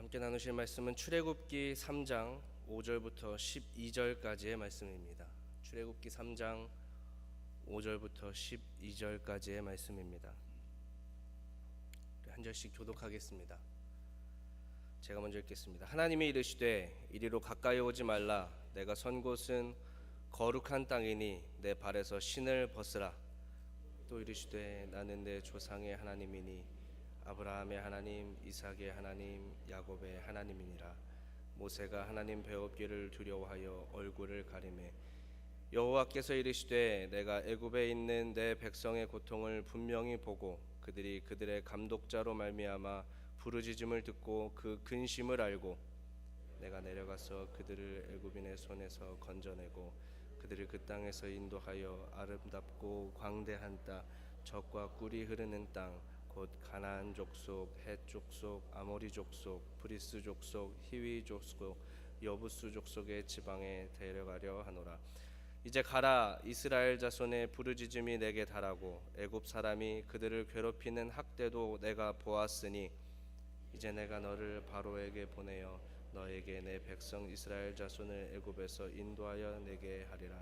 함께 나누실 말씀은 출애굽기 3장 5절부터 12절까지의 말씀입니다. 출애굽기 3장 5절부터 12절까지의 말씀입니다. 한 절씩 교독하겠습니다. 제가 먼저 읽겠습니다. 하나님이 이르시되 이리로 가까이 오지 말라. 내가 선 곳은 거룩한 땅이니 내 발에서 신을 벗으라. 또 이르시되 나는 내 조상의 하나님이니 아브라함의 하나님, 이삭의 하나님, 야곱의 하나님이니라. 모세가 하나님 배웁기를 두려워하여 얼굴을 가리매 여호와께서 이르시되 내가 애굽에 있는 내 백성의 고통을 분명히 보고 그들이 그들의 감독자로 말미암아 부르짖음을 듣고 그 근심을 알고 내가 내려가서 그들을 애굽인의 손에서 건져내고 그들을 그 땅에서 인도하여 아름답고 광대한 땅, 젖과 꿀이 흐르는 땅, 곧 가나안 족속, 헷 족속, 아모리 족속, 브리스 족속, 히위 족속, 여부스 족속의 지방에 데려가려 하노라. 이제 가라. 이스라엘 자손의 부르짖음이 내게 달하고 애굽 사람이 그들을 괴롭히는 학대도 내가 보았으니 이제 내가 너를 바로에게 보내어 너에게 내 백성 이스라엘 자손을 애굽에서 인도하여 내게 하리라.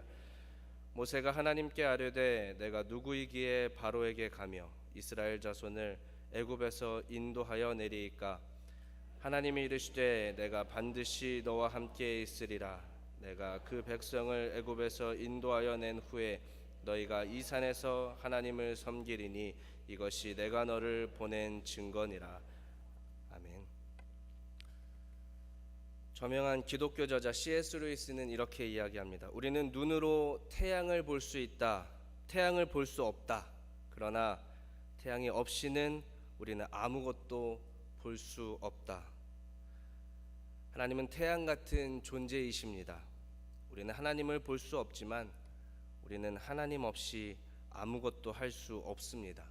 모세가 하나님께 아뢰되 내가 누구이기에 바로에게 가며 이스라엘 자손을 애굽에서 인도하여 내리이까? 하나님이 이르시되 내가 반드시 너와 함께 있으리라. 내가 그 백성을 애굽에서 인도하여 낸 후에 너희가 이 산에서 하나님을 섬기리니 이것이 내가 너를 보낸 증거니라. 아멘. 저명한 기독교 저자 C.S. 루이스는 이렇게 이야기합니다. 우리는 눈으로 태양을 볼 수 있다. 태양을 볼 수 없다. 그러나 태양이 없이는 우리는 아무것도 볼 수 없다. 하나님은 태양 같은 존재이십니다. 우리는 하나님을 볼 수 없지만 우리는 하나님 없이 아무것도 할 수 없습니다.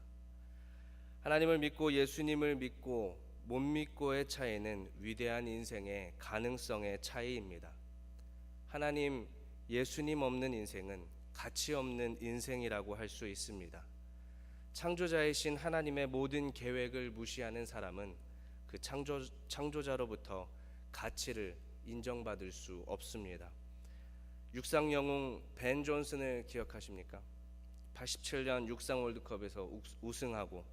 하나님을 믿고 예수님을 믿고 못 믿고의 차이는 위대한 인생의 가능성의 차이입니다. 하나님, 예수님 없는 인생은 가치 없는 인생이라고 할 수 있습니다. 창조자이신 하나님의 모든 계획을 무시하는 사람은 그 창조자로부터 가치를 인정받을 수 없습니다. 육상 영웅 벤 존슨을 기억하십니까? 87년 육상 월드컵에서 우승하고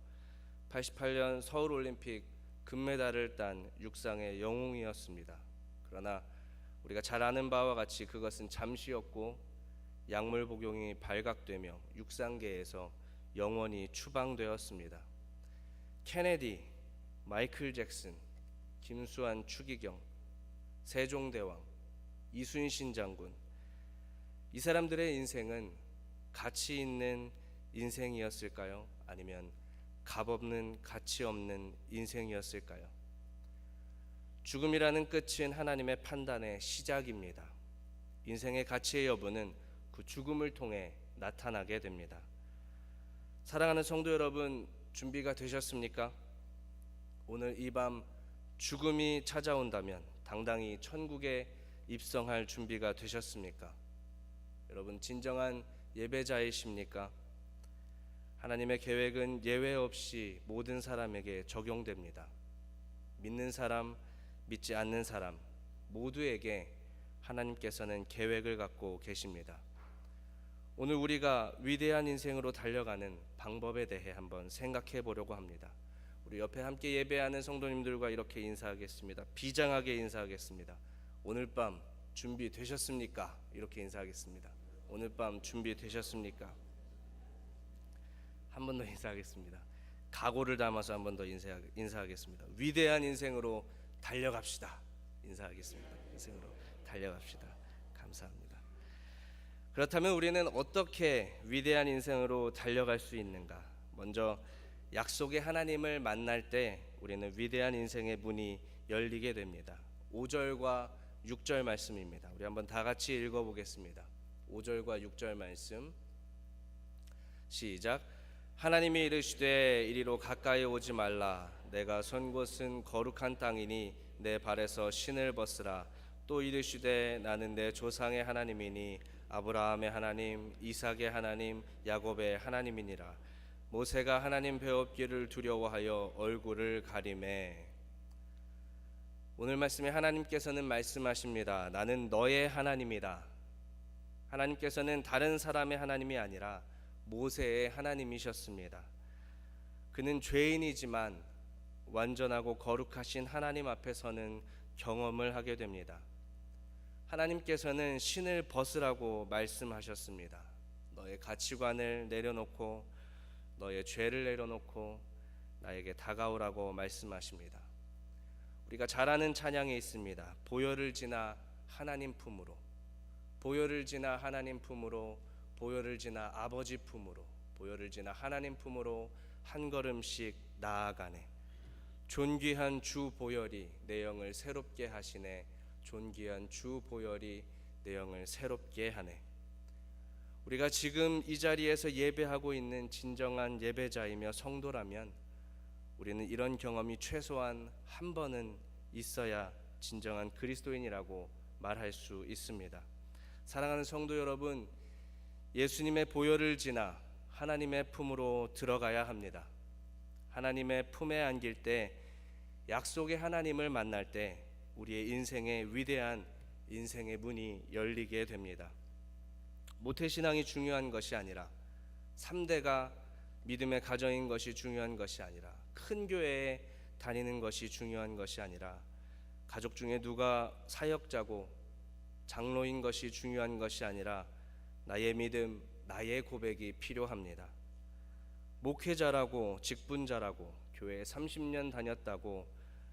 88년 서울 올림픽 금메달을 딴 육상의 영웅이었습니다. 그러나 우리가 잘 아는 바와 같이 그것은 잠시였고 약물 복용이 발각되며 육상계에서 영원히 추방되었습니다. 케네디, 마이클 잭슨, 김수환 추기경, 세종대왕, 이순신 장군, 이 사람들의 인생은 가치 있는 인생이었을까요? 아니면 값없는 가치 없는 인생이었을까요? 죽음이라는 끝은 하나님의 판단의 시작입니다. 인생의 가치의 여부는 그 죽음을 통해 나타나게 됩니다. 사랑하는 성도 여러분, 준비가 되셨습니까? 오늘 이 밤 죽음이 찾아온다면 당당히 천국에 입성할 준비가 되셨습니까? 여러분, 진정한 예배자이십니까? 하나님의 계획은 예외 없이 모든 사람에게 적용됩니다. 믿는 사람, 믿지 않는 사람 모두에게 하나님께서는 계획을 갖고 계십니다. 오늘 우리가 위대한 인생으로 달려가는 방법에 대해 한번 생각해 보려고 합니다. 우리 옆에 함께 예배하는 성도님들과 이렇게 인사하겠습니다. 비장하게 인사하겠습니다. 오늘 밤 준비되셨습니까? 이렇게 인사하겠습니다. 오늘 밤 준비되셨습니까? 한 번 더 인사하겠습니다. 각오를 담아서 한 번 더 인사하겠습니다. 위대한 인생으로 달려갑시다. 인사하겠습니다. 인생으로 달려갑시다. 감사합니다. 그렇다면 우리는 어떻게 위대한 인생으로 달려갈 수 있는가? 먼저 약속의 하나님을 만날 때 우리는 위대한 인생의 문이 열리게 됩니다. 5절과 6절 말씀입니다. 우리 한번 다 같이 읽어보겠습니다. 5절과 6절 말씀 시작. 하나님이 이르시되 이리로 가까이 오지 말라. 내가 선 곳은 거룩한 땅이니 내 발에서 신을 벗으라. 또 이르시되 나는 내 조상의 하나님이니 아브라함의 하나님, 이삭의 하나님, 야곱의 하나님이니라. 모세가 하나님 배웁기를 두려워하여 얼굴을 가리매 오늘 말씀에 하나님께서는 말씀하십니다. 나는 너의 하나님이다. 하나님께서는 다른 사람의 하나님이 아니라 모세의 하나님이셨습니다. 그는 죄인이지만 완전하고 거룩하신 하나님 앞에서는 경험을 하게 됩니다. 하나님께서는 신을 벗으라고 말씀하셨습니다. 너의 가치관을 내려놓고 너의 죄를 내려놓고 나에게 다가오라고 말씀하십니다. 우리가 잘 아는 찬양이 있습니다. 보혈을 지나 하나님 품으로, 보혈을 지나 하나님 품으로, 보혈을 지나 아버지 품으로, 보혈을 지나 하나님 품으로 한 걸음씩 나아가네. 존귀한 주 보혈이 내 영을 새롭게 하시네. 존귀한 주 보혈이 내 영을 새롭게 하네. 우리가 지금 이 자리에서 예배하고 있는 진정한 예배자이며 성도라면 우리는 이런 경험이 최소한 한 번은 있어야 진정한 그리스도인이라고 말할 수 있습니다. 사랑하는 성도 여러분, 예수님의 보혈을 지나 하나님의 품으로 들어가야 합니다. 하나님의 품에 안길 때, 약속의 하나님을 만날 때 우리의 인생의 위대한 인생의 문이 열리게 됩니다. 모태신앙이 중요한 것이 아니라 3대가 믿음의 가정인 것이 중요한 것이 아니라 큰 교회에 다니는 것이 중요한 것이 아니라 가족 중에 누가 사역자고 장로인 것이 중요한 것이 아니라 나의 믿음, 나의 고백이 필요합니다. 목회자라고 직분자라고 교회에 30년 다녔다고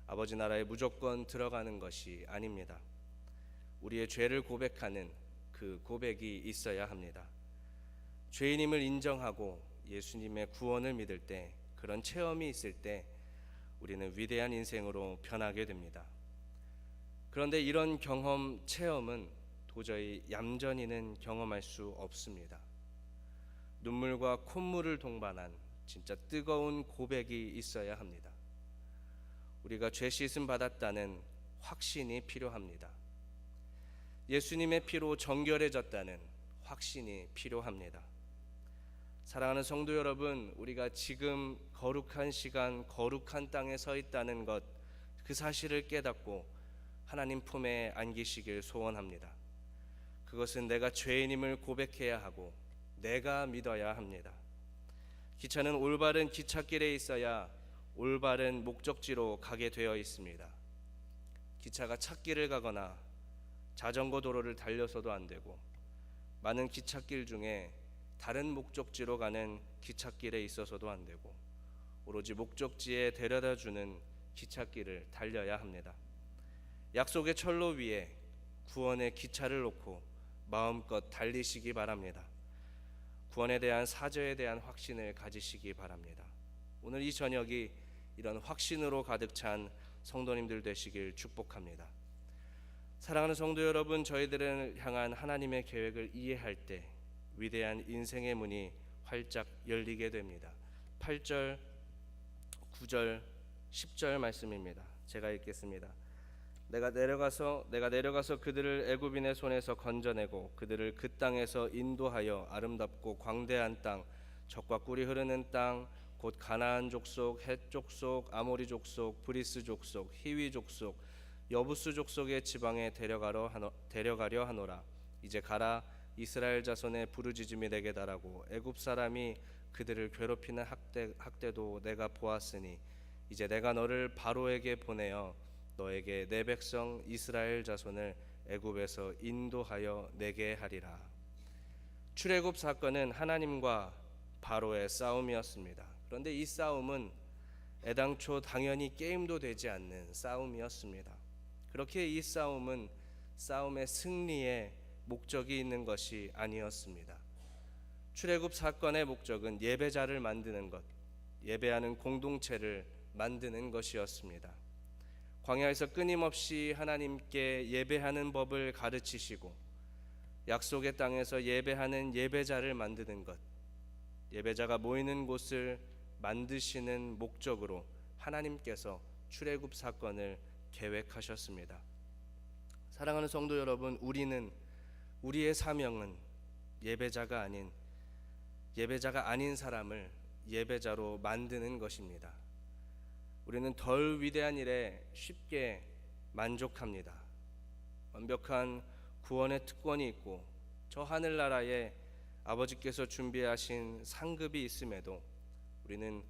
아버지 나라에 무조건 들어가는 것이 아닙니다. 우리의 죄를 고백하는 그 고백이 있어야 합니다. 죄인임을 인정하고 예수님의 구원을 믿을 때, 그런 체험이 있을 때 우리는 위대한 인생으로 변하게 됩니다. 그런데 이런 경험, 체험은 도저히 얌전히는 경험할 수 없습니다. 눈물과 콧물을 동반한 진짜 뜨거운 고백이 있어야 합니다. 우리가 죄 씻음 받았다는 확신이 필요합니다. 예수님의 피로 정결해졌다는 확신이 필요합니다. 사랑하는 성도 여러분, 우리가 지금 거룩한 시간, 거룩한 땅에 서 있다는 것, 그 사실을 깨닫고 하나님 품에 안기시길 소원합니다. 그것은 내가 죄인임을 고백해야 하고 내가 믿어야 합니다. 기차는 올바른 기찻길에 있어야 올바른 목적지로 가게 되어 있습니다. 기차가 찻길을 가거나 자전거 도로를 달려서도 안 되고, 많은 기찻길 중에 다른 목적지로 가는 기찻길에 있어서도 안 되고, 오로지 목적지에 데려다주는 기찻길을 달려야 합니다. 약속의 철로 위에 구원의 기차를 놓고 마음껏 달리시기 바랍니다. 구원에 대한, 사죄에 대한 확신을 가지시기 바랍니다. 오늘 이 저녁이 이런 확신으로 가득 찬 성도님들 되시길 축복합니다. 사랑하는 성도 여러분, 저희들을 향한 하나님의 계획을 이해할 때 위대한 인생의 문이 활짝 열리게 됩니다. 8절, 9절, 10절 말씀입니다. 제가 읽겠습니다. 내가 내려가서 그들을 애굽인의 손에서 건져내고 그들을 그 땅에서 인도하여 아름답고 광대한 땅, 젖과 꿀이 흐르는 땅, 곧 가나안 족속, 헷 족속, 아모리 족속, 브리스 족속, 히위 족속, 여부스 족속의 지방에 데려가려 하노라. 이제 가라. 이스라엘 자손의 부르짖음이 내게 달하고 애굽 사람이 그들을 괴롭히는 학대도 내가 보았으니 이제 내가 너를 바로에게 보내어 너에게 내 백성 이스라엘 자손을 애굽에서 인도하여 내게 하리라. 출애굽 사건은 하나님과 바로의 싸움이었습니다. 그런데 이 싸움은 애당초 당연히 게임도 되지 않는 싸움이었습니다. 그렇게 이 싸움은 싸움의 승리에 목적이 있는 것이 아니었습니다. 출애굽 사건의 목적은 예배자를 만드는 것, 예배하는 공동체를 만드는 것이었습니다. 광야에서 끊임없이 하나님께 예배하는 법을 가르치시고 약속의 땅에서 예배하는 예배자를 만드는 것, 예배자가 모이는 곳을 만드시는 목적으로 하나님께서 출애굽 사건을 계획하셨습니다. 사랑하는 성도 여러분, 우리의 사명은 예배자가 아닌 사람을 예배자로 만드는 것입니다. 우리는 덜 위대한 일에 쉽게 만족합니다. 완벽한 구원의 특권이 있고 저 하늘나라에 아버지께서 준비하신 상급이 있음에도 우리는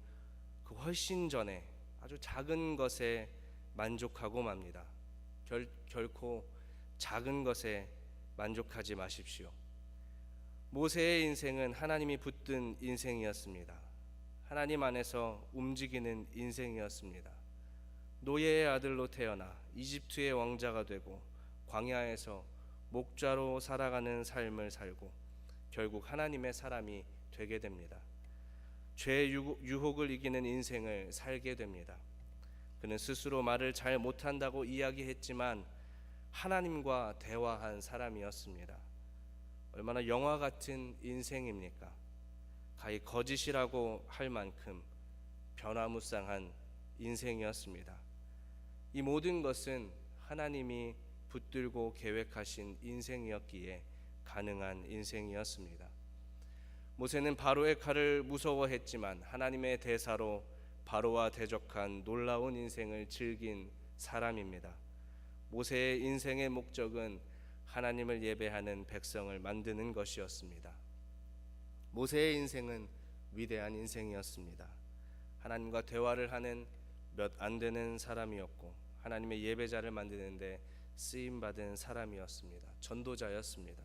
그 훨씬 전에 아주 작은 것에 만족하고 맙니다. 결코 작은 것에 만족하지 마십시오. 모세의 인생은 하나님이 붙든 인생이었습니다. 하나님 안에서 움직이는 인생이었습니다. 노예의 아들로 태어나 이집트의 왕자가 되고 광야에서 목자로 살아가는 삶을 살고 결국 하나님의 사람이 되게 됩니다. 죄의 유혹을 이기는 인생을 살게 됩니다. 그는 스스로 말을 잘 못한다고 이야기했지만 하나님과 대화한 사람이었습니다. 얼마나 영화 같은 인생입니까? 가히 거짓이라고 할 만큼 변화무쌍한 인생이었습니다. 이 모든 것은 하나님이 붙들고 계획하신 인생이었기에 가능한 인생이었습니다. 모세는 바로의 칼을 무서워했지만 하나님의 대사로 바로와 대적한 놀라운 인생을 즐긴 사람입니다. 모세의 인생의 목적은 하나님을 예배하는 백성을 만드는 것이었습니다. 모세의 인생은 위대한 인생이었습니다. 하나님과 대화를 하는 몇 안 되는 사람이었고 하나님의 예배자를 만드는데 쓰임받은 사람이었습니다. 전도자였습니다.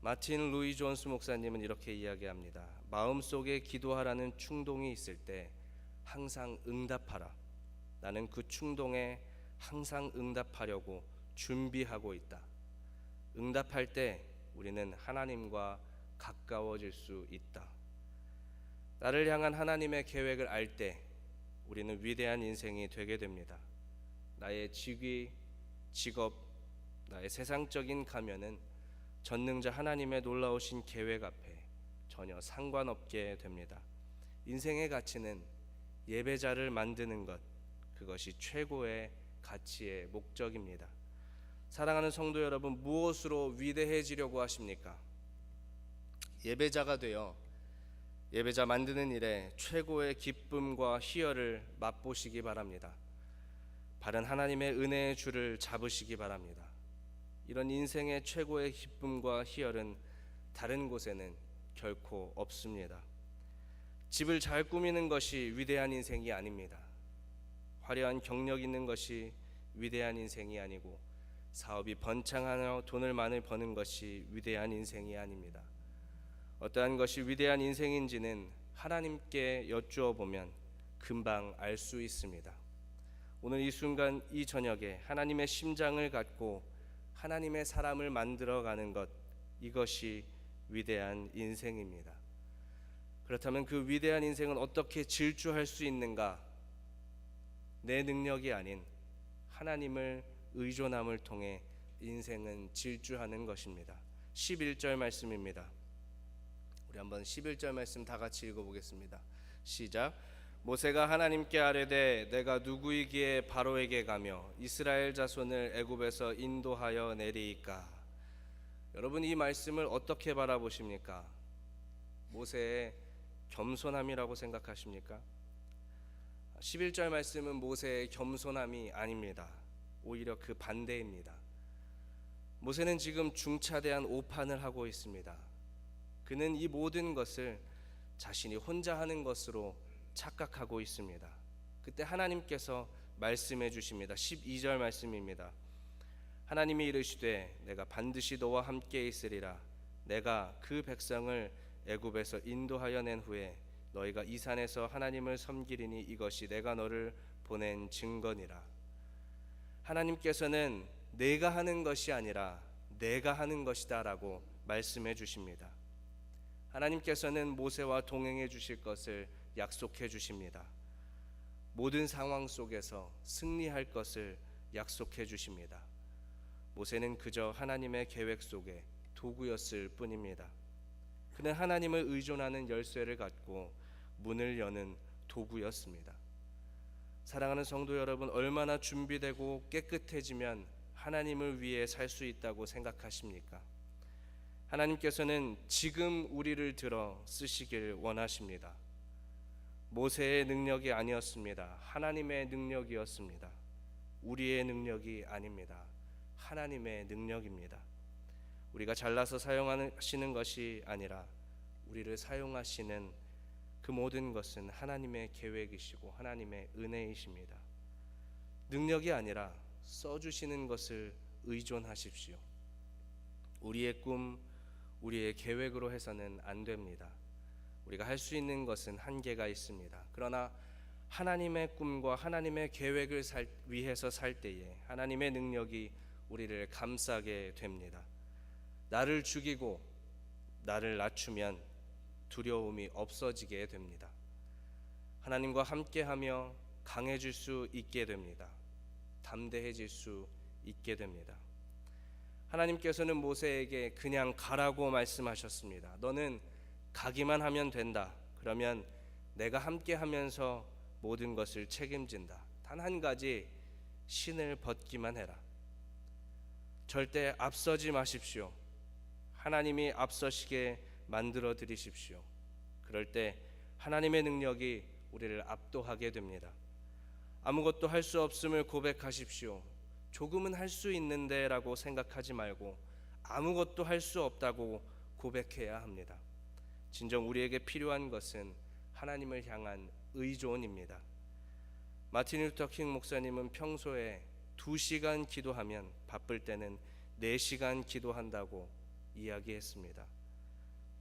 마틴 루이 존스 목사님은 이렇게 이야기합니다. 마음속에 기도하라는 충동이 있을 때 항상 응답하라. 나는 그 충동에 항상 응답하려고 준비하고 있다. 응답할 때 우리는 하나님과 가까워질 수 있다. 나를 향한 하나님의 계획을 알 때 우리는 위대한 인생이 되게 됩니다. 나의 직위, 직업, 나의 세상적인 가면은 전능자 하나님의 놀라우신 계획 앞에 전혀 상관없게 됩니다. 인생의 가치는 예배자를 만드는 것, 그것이 최고의 가치의 목적입니다. 사랑하는 성도 여러분, 무엇으로 위대해지려고 하십니까? 예배자가 되어 예배자 만드는 일에 최고의 기쁨과 희열을 맛보시기 바랍니다. 바른 하나님의 은혜의 줄을 잡으시기 바랍니다. 이런 인생의 최고의 기쁨과 희열은 다른 곳에는 결코 없습니다. 집을 잘 꾸미는 것이 위대한 인생이 아닙니다. 화려한 경력 있는 것이 위대한 인생이 아니고 사업이 번창하며 돈을 많이 버는 것이 위대한 인생이 아닙니다. 어떠한 것이 위대한 인생인지는 하나님께 여쭈어 보면 금방 알 수 있습니다. 오늘 이 순간 이 저녁에 하나님의 심장을 갖고 하나님의 사람을 만들어가는 것, 이것이 위대한 인생입니다. 그렇다면 그 위대한 인생은 어떻게 질주할 수 있는가? 내 능력이 아닌 하나님을 의존함을 통해 인생은 질주하는 것입니다. 11절 말씀입니다. 우리 한번 11절 말씀 다 같이 읽어보겠습니다. 시작. 모세가 하나님께 아뢰되 내가 누구이기에 바로에게 가며 이스라엘 자손을 애굽에서 인도하여 내리이까? 여러분, 이 말씀을 어떻게 바라보십니까? 모세의 겸손함이라고 생각하십니까? 11절 말씀은 모세의 겸손함이 아닙니다. 오히려 그 반대입니다. 모세는 지금 중차대한 오판을 하고 있습니다. 그는 이 모든 것을 자신이 혼자 하는 것으로 착각하고 있습니다. 그때 하나님께서 말씀해 주십니다. 12절 말씀입니다. 하나님이 이르시되 내가 반드시 너와 함께 있으리라. 내가 그 백성을 애굽에서 인도하여 낸 후에 너희가 이 산에서 하나님을 섬기리니 이것이 내가 너를 보낸 증거니라. 하나님께서는 내가 하는 것이 아니라 내가 하는 것이다 라고 말씀해 주십니다. 하나님께서는 모세와 동행해 주실 것을 약속해 주십니다. 모든 상황 속에서 승리할 것을 약속해 주십니다. 모세는 그저 하나님의 계획 속에 도구였을 뿐입니다. 그는 하나님을 의존하는 열쇠를 갖고 문을 여는 도구였습니다. 사랑하는 성도 여러분, 얼마나 준비되고 깨끗해지면 하나님을 위해 살 수 있다고 생각하십니까? 하나님께서는 지금 우리를 들어 쓰시길 원하십니다. 모세의 능력이 아니었습니다. 하나님의 능력이었습니다. 우리의 능력이 아닙니다. 하나님의 능력입니다. 우리가 잘나서 사용하시는 것이 아니라 우리를 사용하시는 그 모든 것은 하나님의 계획이시고 하나님의 은혜이십니다. 능력이 아니라 써주시는 것을 의존하십시오. 우리의 꿈, 우리의 계획으로 해서는 안 됩니다. 우리가 할 수 있는 것은 한계가 있습니다. 그러나 하나님의 꿈과 하나님의 계획을 위해서 살 때에 하나님의 능력이 우리를 감싸게 됩니다. 나를 죽이고 나를 낮추면 두려움이 없어지게 됩니다. 하나님과 함께하며 강해질 수 있게 됩니다. 담대해질 수 있게 됩니다. 하나님께서는 모세에게 그냥 가라고 말씀하셨습니다. 너는 가기만 하면 된다. 그러면 내가 함께하면서 모든 것을 책임진다. 단 한 가지, 신을 벗기만 해라. 절대 앞서지 마십시오. 하나님이 앞서시게 만들어 드리십시오. 그럴 때 하나님의 능력이 우리를 압도하게 됩니다. 아무것도 할 수 없음을 고백하십시오. 조금은 할 수 있는데 라고 생각하지 말고 아무것도 할 수 없다고 고백해야 합니다. 진정 우리에게 필요한 것은 하나님을 향한 의존입니다. 마틴 루터 킹 목사님은 평소에 2시간 기도하면 바쁠 때는 4시간 기도한다고 이야기했습니다.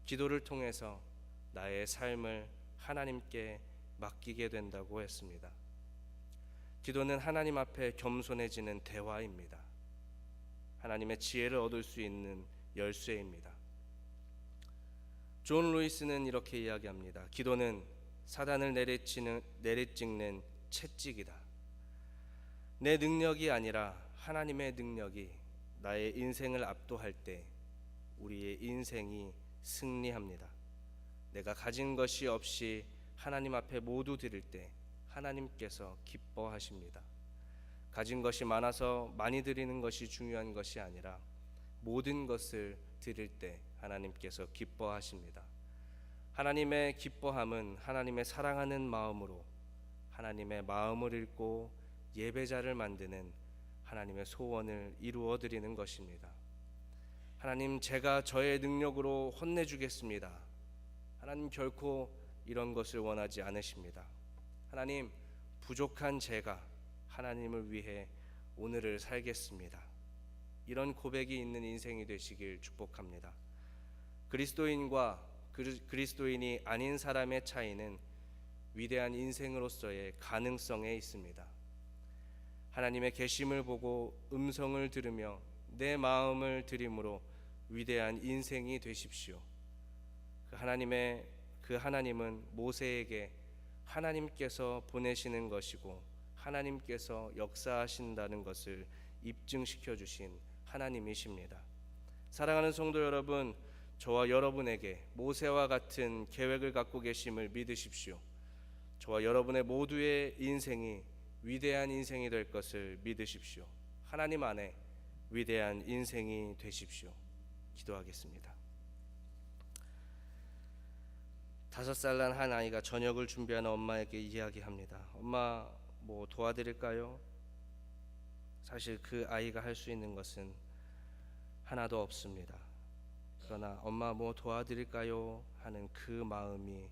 기도를 통해서 나의 삶을 하나님께 맡기게 된다고 했습니다. 기도는 하나님 앞에 겸손해지는 대화입니다. 하나님의 지혜를 얻을 수 있는 열쇠입니다. 존 루이스는 이렇게 이야기합니다. 기도는 사단을 내리찍는 채찍이다. 내 능력이 아니라 하나님의 능력이 나의 인생을 압도할 때 우리의 인생이 승리합니다. 내가 가진 것이 없이 하나님 앞에 모두 드릴 때 하나님께서 기뻐하십니다. 가진 것이 많아서 많이 드리는 것이 중요한 것이 아니라 모든 것을 드릴 때 하나님께서 기뻐하십니다. 하나님의 기뻐함은 하나님의 사랑하는 마음으로 하나님의 마음을 읽고 예배자를 만드는 하나님의 소원을 이루어 드리는 것입니다. 하나님, 제가 저의 능력으로 혼내주겠습니다. 하나님 결코 이런 것을 원하지 않으십니다. 하나님, 부족한 제가 하나님을 위해 오늘을 살겠습니다. 이런 고백이 있는 인생이 되시길 축복합니다. 그리스도인과 그리스도인이 아닌 사람의 차이는 위대한 인생으로서의 가능성에 있습니다. 하나님의 계심을 보고 음성을 들으며 내 마음을 드림으로 위대한 인생이 되십시오. 그 하나님은 모세에게 하나님께서 보내시는 것이고 하나님께서 역사하신다는 것을 입증시켜 주신 하나님이십니다. 사랑하는 성도 여러분, 저와 여러분에게 모세와 같은 계획을 갖고 계심을 믿으십시오. 저와 여러분의 모두의 인생이 위대한 인생이 될 것을 믿으십시오. 하나님 안에 위대한 인생이 되십시오. 기도하겠습니다. 5살 난 한 아이가 저녁을 준비하는 엄마에게 이야기합니다. 엄마, 뭐 도와드릴까요? 사실 그 아이가 할 수 있는 것은 하나도 없습니다. 그러나 엄마 뭐 도와드릴까요? 하는 그 마음이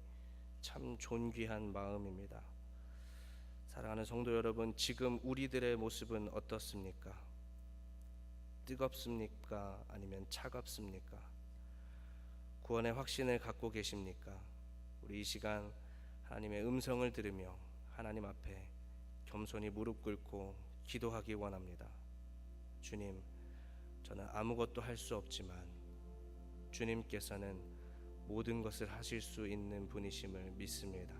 참 존귀한 마음입니다. 사랑하는 성도 여러분, 지금 우리들의 모습은 어떻습니까? 뜨겁습니까? 아니면 차갑습니까? 구원의 확신을 갖고 계십니까? 우리 이 시간 하나님의 음성을 들으며 하나님 앞에 겸손히 무릎 꿇고 기도하기 원합니다. 주님, 저는 아무것도 할 수 없지만 주님께서는 모든 것을 하실 수 있는 분이심을 믿습니다.